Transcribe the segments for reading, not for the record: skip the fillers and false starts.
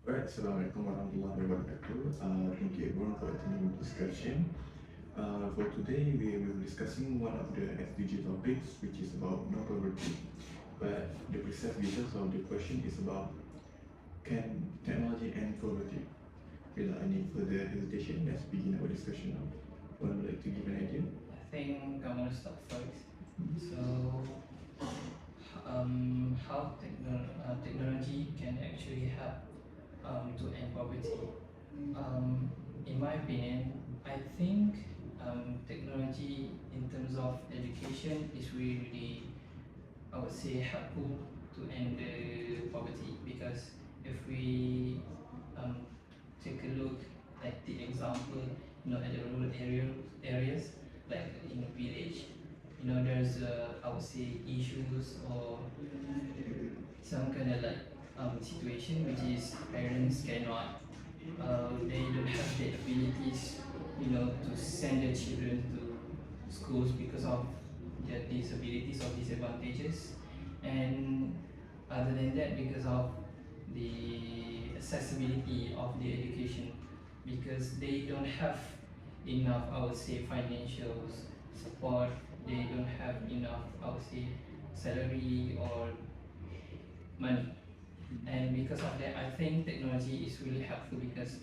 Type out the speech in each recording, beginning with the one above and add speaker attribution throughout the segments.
Speaker 1: Alright, Assalamualaikum warahmatullahi wabarakatuh. Thank you everyone for attending the discussion. For today, we will be discussing one of the SDG topics, which is about no poverty. But the precise details of the question is about can technology end poverty? Without any further hesitation, let's begin our discussion now. One would like to give an idea?
Speaker 2: I think I'm gonna start first. So, how technology can actually help to end poverty? In my opinion, I think technology in terms of education is really, I would say, helpful to end the poverty, because if we um, take a look at the example, at the rural areas, like in a village, there's I would say issues or some kind of like situation which is parents cannot, they don't have the abilities, to send their children to schools because of their disabilities or disadvantages, and other than that, because of the accessibility of the education, because they don't have enough, I would say, financial support, they don't have enough, I would say, salary or money. And because of that, I think technology is really helpful, because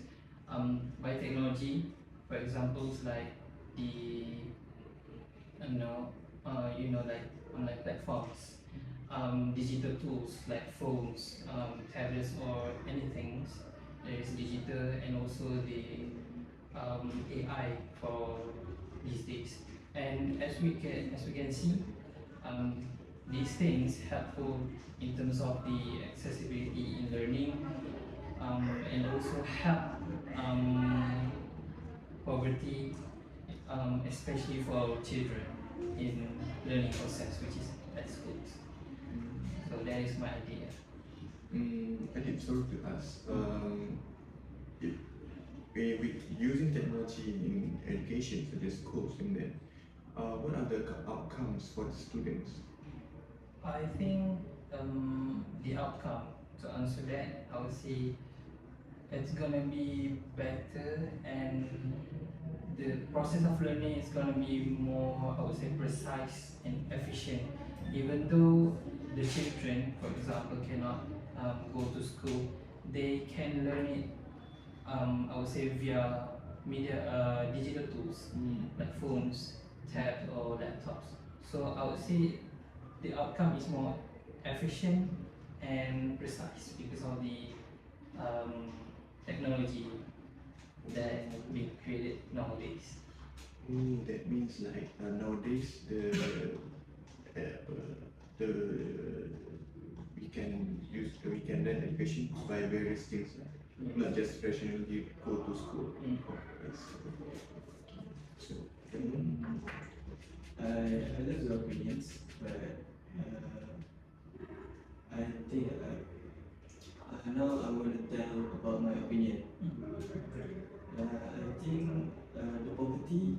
Speaker 2: by technology, for examples like the like online platforms, digital tools like phones, tablets, or anything. There is digital, and also the AI for these days. And as we can see, um, these things helpful in terms of the accessibility in learning, and also help um, poverty, especially for children in learning process, which is at schools. So that is my idea.
Speaker 1: I did sorry to ask, if, with using technology in education, such as schools, and then, what are the outcomes for the students?
Speaker 2: I think the outcome, to answer that, I would say it's gonna be better, and the process of learning is gonna be more, I would say, precise and efficient. Even though the children, for example, cannot go to school, they can learn it, I would say, via digital tools like phones, tabs, or laptops. So I would say the outcome is more efficient and precise because of the technology that being created nowadays.
Speaker 1: That means like nowadays the we can learn education by various things, not just rationally go to school. Yes. So,
Speaker 3: I love your opinions, but I think now I'm going to tell about my opinion. I think the poverty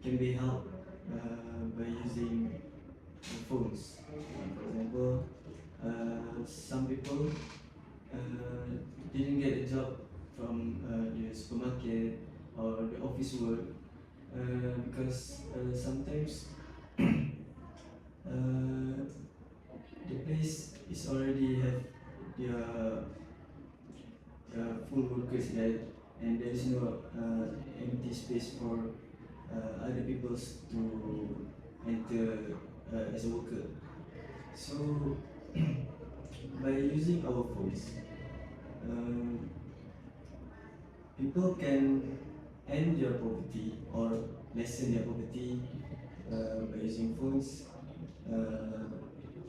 Speaker 3: can be helped by using phones. For example, some people didn't get a job from the supermarket or the office work because sometimes the place is already have their full workers there, and there is no empty space for other people to enter as a worker. So by using our phones, people can end their poverty or lessen their poverty by using phones.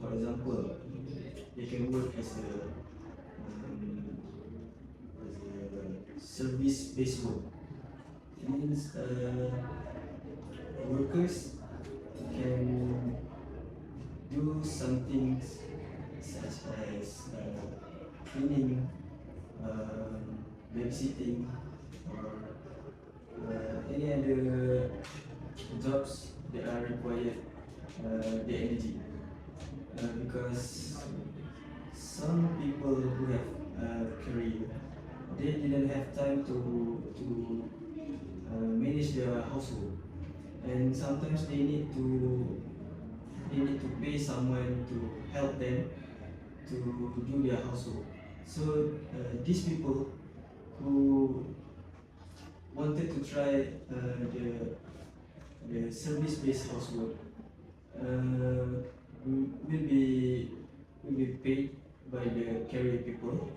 Speaker 3: For example, they can work as a service-based work. It means workers can do some things such as cleaning, babysitting, or any other jobs that are required the energy. Because some people who have career. They didn't have time to manage their household, and sometimes they need to pay someone to help them to do their household. So these people who wanted to try the service-based household will be paid by the career people,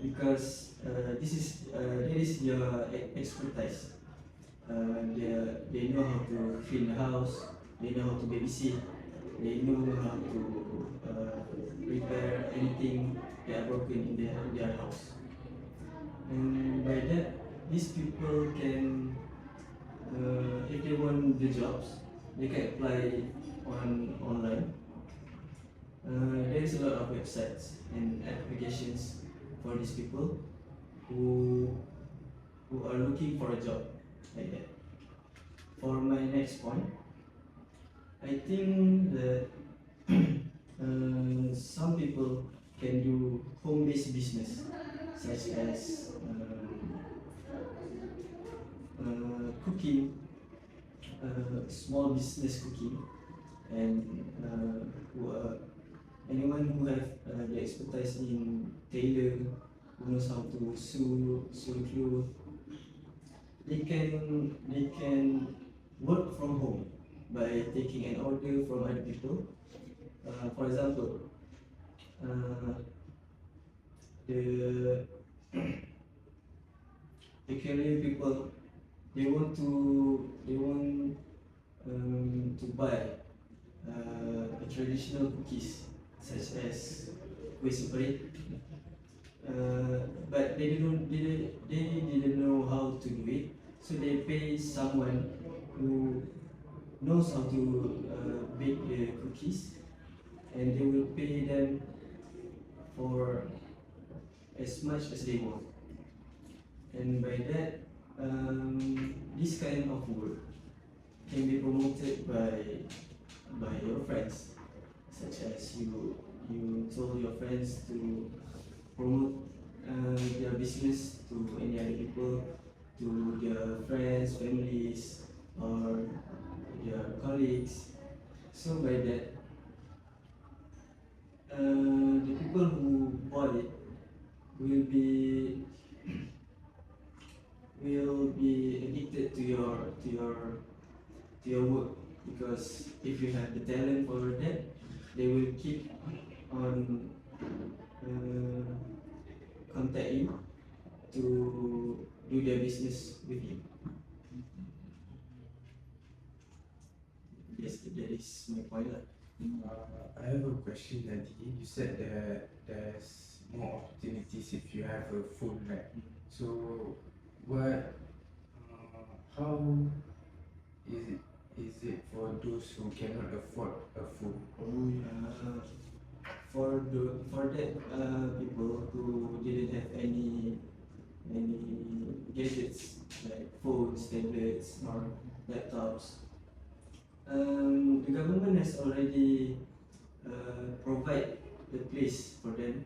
Speaker 3: because that is your expertise. They know how to clean the house, they know how to babysit, they know how to repair anything that are broken in their house. And by that, these people can, if they want the jobs, they can apply online. There is a lot of websites and applications for these people who are looking for a job like that. For my next point, I think that some people can do home-based business, such as cooking, small business cooking, and anyone who have the expertise in tailor, who knows how to sew clothes, they can work from home by taking an order from other people. For example, the career people, they want to buy traditional cookies such as kue separate, but they didn't know how to do it, so they pay someone who knows how to bake the cookies, and they will pay them for as much as they want. And by that, this kind of work can be promoted by your friends, such as you told your friends to promote their business to any other people, to their friends, families, or their colleagues. So by that, the people who bought it will be addicted to your work, because if you have the talent for that, they will keep on contact you to do their business with you. Yes, that is my point.
Speaker 4: I have a question, Daddy. You said that there's more opportunities if you have a phone, right? So, how is it for those who cannot afford a phone?
Speaker 3: For that people who didn't have any gadgets like phones, tablets, or laptops, the government has already provide the place for them,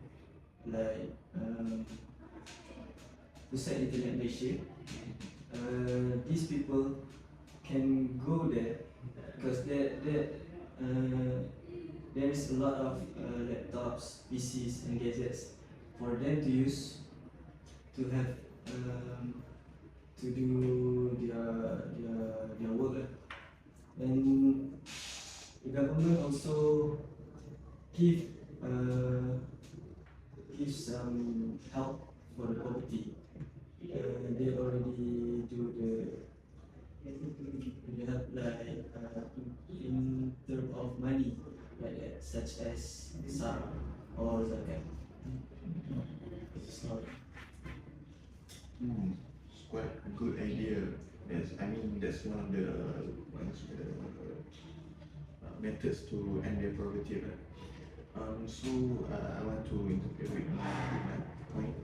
Speaker 3: like Pusat Internet Malaysia. These people can go there because there is a lot of laptops, PCs, and gadgets for them to use to have to do their work. And the government also give some help for the poverty. They already do the help, like in terms of money, like that, such as SAR or Zakat.
Speaker 1: It's quite a good idea. That's one of the methods to end their poverty, right? I want to interpret with my point.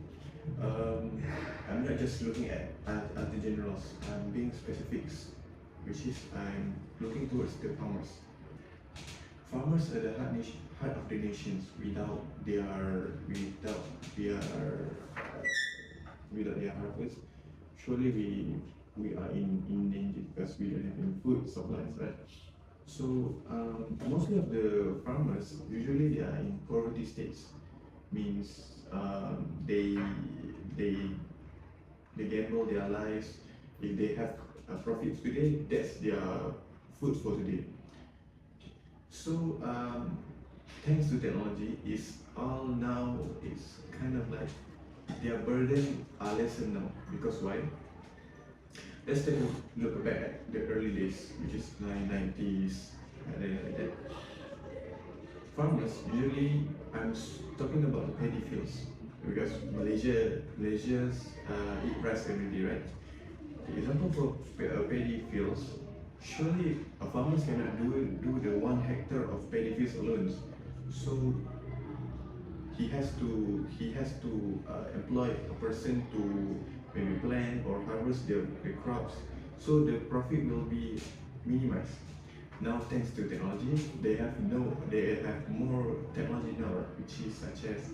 Speaker 1: I'm not just looking at the generals. I'm being specifics, which is I'm looking towards the farmers. Farmers are the heart of the nations. Without their harvest, surely we are in danger because we don't have any food supplies, right? So mostly of the farmers usually they are in poverty states, means they they gamble their lives. If they have profits today, that's their food for today. So thanks to technology, is all now is kind of like their burden are lessened now. Because why? Let's take a look back at the early days, which is 1990s, and then like that. Farmers usually, talking about the paddy fields, because Malaysians eat rice every day, right? The example for paddy fields, surely a farmer cannot do the 1 hectare of paddy fields alone. So he has to employ a person to maybe plant or harvest the crops, so the profit will be minimized. Now thanks to technology, they have more technology now, which is such as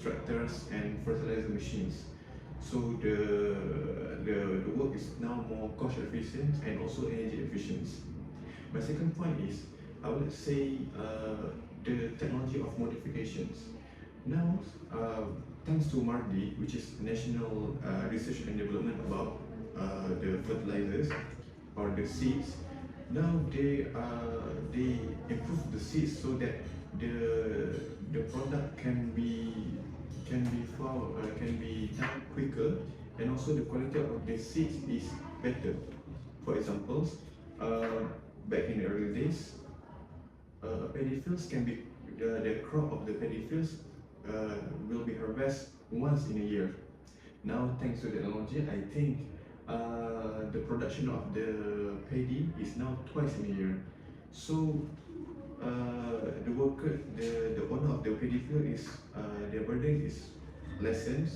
Speaker 1: tractors and fertilizer machines. So the work is now more cost efficient and also energy efficient. My second point is, I would say the technology of modifications. Now, thanks to MARDI, which is National Research and Development about the fertilizers or the seeds, now they improve the seeds so that the product can be done quicker, and also the quality of the seeds is better. For example, back in the early days, paddy fields can be the crop of the paddy fields will be harvested once in a year. Now, thanks to technology, I think the production of the paddy is now twice in a year. So the owner of the paddy field is their burden is lessened,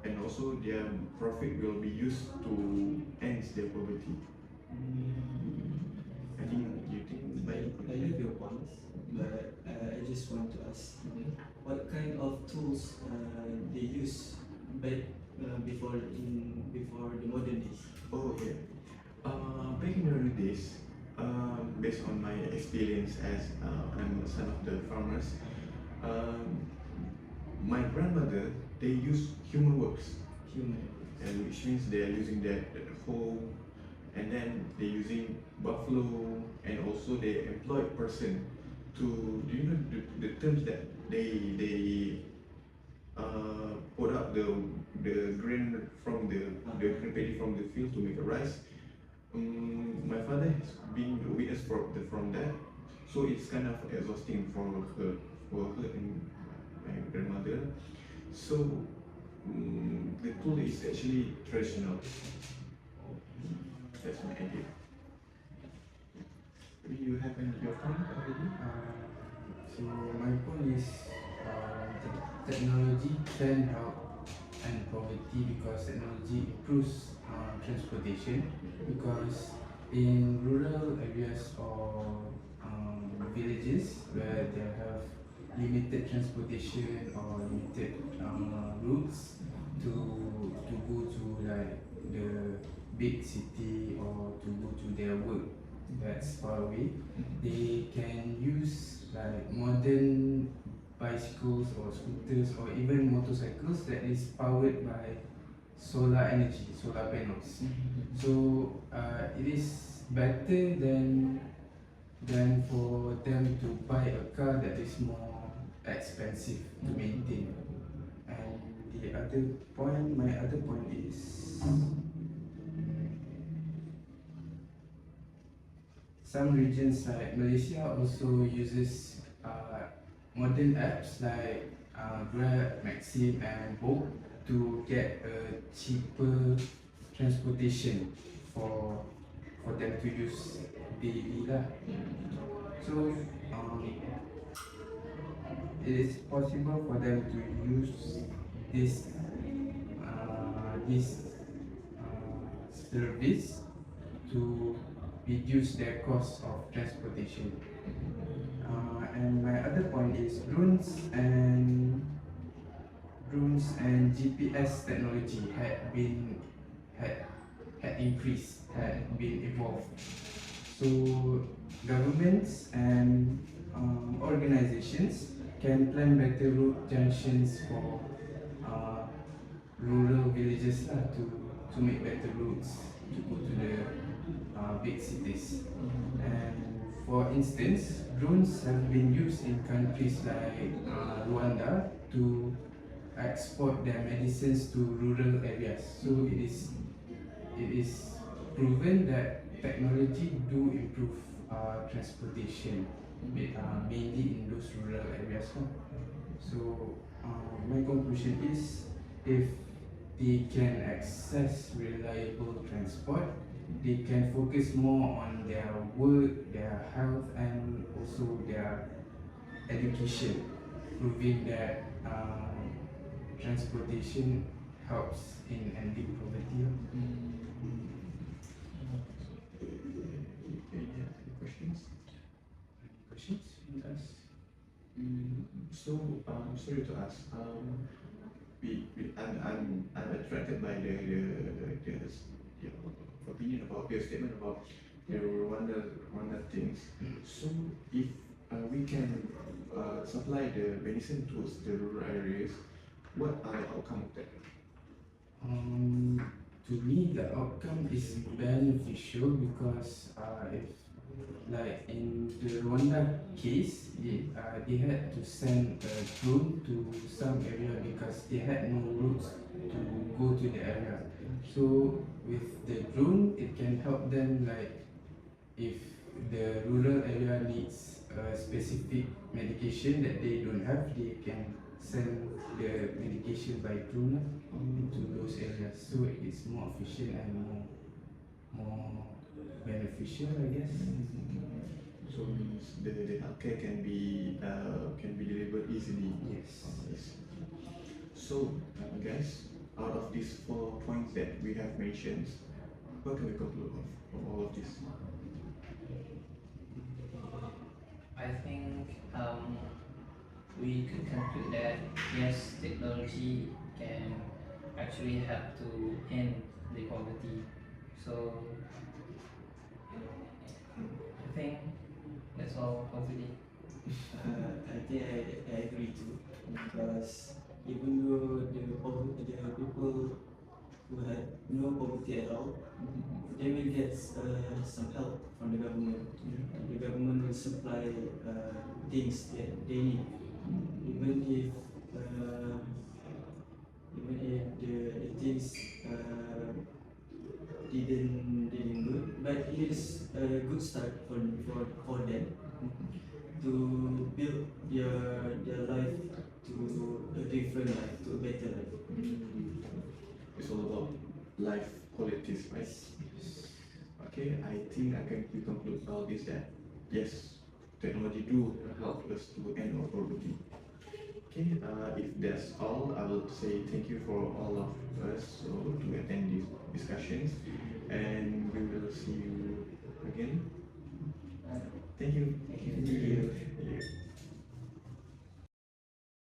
Speaker 1: and also their profit will be used to end their poverty. I think you think
Speaker 3: I love your points, but I just want to ask, what kind of tools they use back before the modern days?
Speaker 1: Oh yeah. Back in the early days, based on my experience as I'm a son of the farmers, my grandmother, they use human works, and which means they are using that hoe, and then they're using buffalo, and also they employ a person to, do you know the terms that they put up the grain from the grain paddy from the field to make a rice. My father has been a witness from that, so it's kind of exhausting for her and my grandmother. So the tool is actually traditional. That's my idea. Do you have your point already?
Speaker 4: So my point is technology can help end poverty because technology improves transportation, because in rural areas or villages where they have limited transportation or limited routes to go to like the big city or to go to their work that's far away, they can use like modern bicycles or scooters or even motorcycles that is powered by solar energy, solar panels. So it is better than for them to buy a car that is more expensive to maintain. And my other point is, some regions like Malaysia also uses modern apps like Grab, Maxim and Bolt to get a cheaper transportation for them to use daily lah. So it is possible for them to use this service to reduce their cost of transportation. And my other point is drones and GPS technology had increased, had been evolved. So governments and organizations can plan better route junctions for rural villages to make better routes to go to the big cities. And for instance, drones have been used in countries like Rwanda to export their medicines to rural areas. So it is proven that technology do improve transportation, mainly in those rural areas. So my conclusion is, if they can access reliable transport, they can focus more on their work, their health, and also their education, proving that transportation helps in ending poverty.
Speaker 1: Any questions?
Speaker 4: Questions you want to ask?
Speaker 1: So, sorry to ask. I'm attracted by the opinion about the statement about the Rwanda things. So, if we can supply the medicine towards the rural areas, what are the outcome of that?
Speaker 4: To me, the outcome is beneficial because if, like in the Rwanda case, they had to send a drone to some area because they had no routes to go to the area. So with the drone, it can help them, like if the rural area needs a specific medication that they don't have, they can send the medication by drone to those areas. So it's more efficient and more beneficial, I guess.
Speaker 1: So means the healthcare can be delivered easily.
Speaker 4: Yes.
Speaker 1: Yes. So guys, out of these 4 points that we have mentioned, what can we conclude of all of this?
Speaker 2: I think we could conclude that yes, technology can actually help to end the poverty. So I think that's all for today.
Speaker 3: I think I agree too, because even though the people who had no poverty at all, they will get some help from the government. The government will supply things that they need, even if the things didn't good, but it is a good start for them to build their life to a different life, to a better life.
Speaker 1: It's all about life qualities, right? Okay, I think we conclude all this that yes, technology do help us to end our poverty. Okay, if that's all, I will say thank you for all of us to attend these discussions, and we will see you again